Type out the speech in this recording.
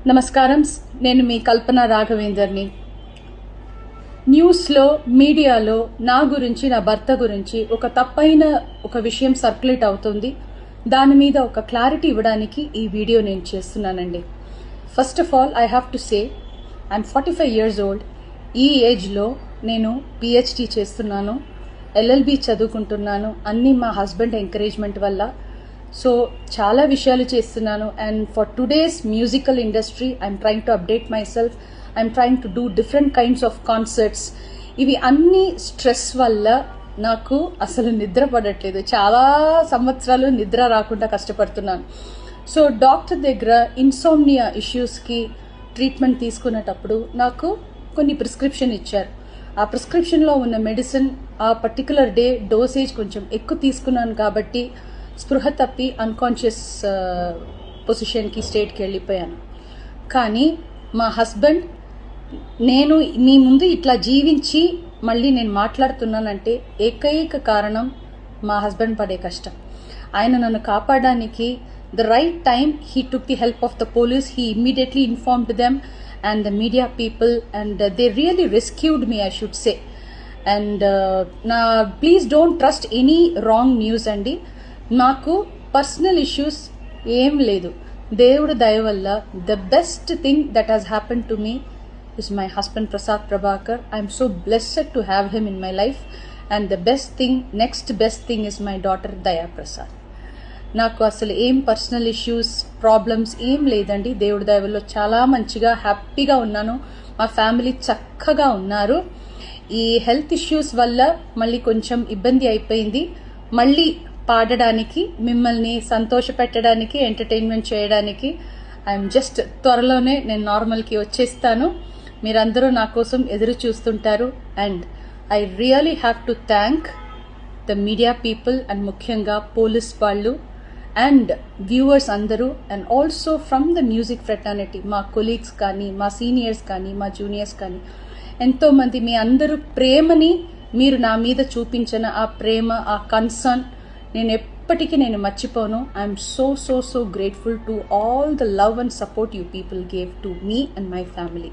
నమస్కారం. నేను మీ కల్పన రాఘవేందర్ని. న్యూస్లో మీడియాలో నా గురించి, నా భర్త గురించి ఒక విషయం సర్క్యులేట్ అవుతుంది. దాని మీద ఒక క్లారిటీ ఇవ్వడానికి ఈ వీడియో నేను చేస్తున్నానండి. First of all I have to say I'm 45 years old. ఈ ఏజ్లో నేను పిహెచ్డి చేస్తున్నాను, ఎల్ఎల్బి చదువుకుంటున్నాను. అన్నీ మా హస్బెండ్ ఎంకరేజ్మెంట్ వల్ల. సో చాలా విషయాలు చేస్తున్నాను. And for today's musical industry I'm trying to update my self. I'm trying to do different kinds of concerts. ఇవి అన్ని స్ట్రెస్ వల్ల నాకు అసలు నిద్ర పడట్లేదు. చాలా సంవత్సరాలు నిద్ర రాకుండా కష్టపడుతున్నాను. సో డాక్టర్ దగ్గర ఇన్సోమ్నియా ఇష్యూస్కి ట్రీట్మెంట్ తీసుకునేటప్పుడు నాకు కొన్ని ప్రిస్క్రిప్షన్ ఇచ్చారు. ఆ ప్రిస్క్రిప్షన్లో ఉన్న మెడిసిన్ ఆ పర్టికులర్ డే డోసేజ్ కొంచెం ఎక్కువ తీసుకున్నాను కాబట్టి స్పృహ తప్పి అన్కాన్షియస్ పొజిషన్కి స్టేట్కి వెళ్ళిపోయాను. కానీ మా హస్బెండ్, నేను మీ ముందు ఇట్లా జీవించి మళ్ళీ నేను మాట్లాడుతున్నానంటే ఏకైక కారణం మా హస్బెండ్ పడే కష్టం. ఆయన నన్ను కాపాడడానికి the right time he took the help of the police. He immediately informed them and the media people, and they really rescued me, I should say. And please don't trust any wrong news andi. నాకు personal issues ఏం లేదు. దేవుడు దయ వల్ల the best thing that has happen to me is my husband Prasad Prabhakar. I'm so blessed to have him in my life. And the next best thing is my daughter దయా ప్రసాద్. నాకు అసలు ఏం పర్సనల్ ఇష్యూస్, ప్రాబ్లమ్స్ ఏం లేదండి. దేవుడి దయవల్లో చాలా మంచిగా హ్యాపీగా ఉన్నాను. మా ఫ్యామిలీ చక్కగా ఉన్నారు. ఈ హెల్త్ ఇష్యూస్ వల్ల మళ్ళీ కొంచెం ఇబ్బంది అయిపోయింది. మళ్ళీ పాడడానికి, మిమ్మల్ని సంతోష పెట్టడానికి, ఎంటర్టైన్మెంట్ చేయడానికి ఐఎమ్ జస్ట్ త్వరలోనే నేను నార్మల్కి వచ్చేస్తాను. మీరందరూ నా కోసం ఎదురు చూస్తుంటారు. And I really have to thank the media people and ముఖ్యంగా పోలీస్ వాళ్ళు అండ్ వ్యూవర్స్ అందరూ, and also from the music fraternity, మా కొలీగ్స్ కానీ, మా సీనియర్స్ కానీ, మా జూనియర్స్ కానీ, ఎంతోమంది మీ అందరూ ప్రేమని, మీరు నా మీద చూపించిన ఆ ప్రేమ, ఆ కన్సర్న్ నేను ఎప్పటికీ మర్చిపోను. I'm so grateful to all the love and support you people gave to me and my family.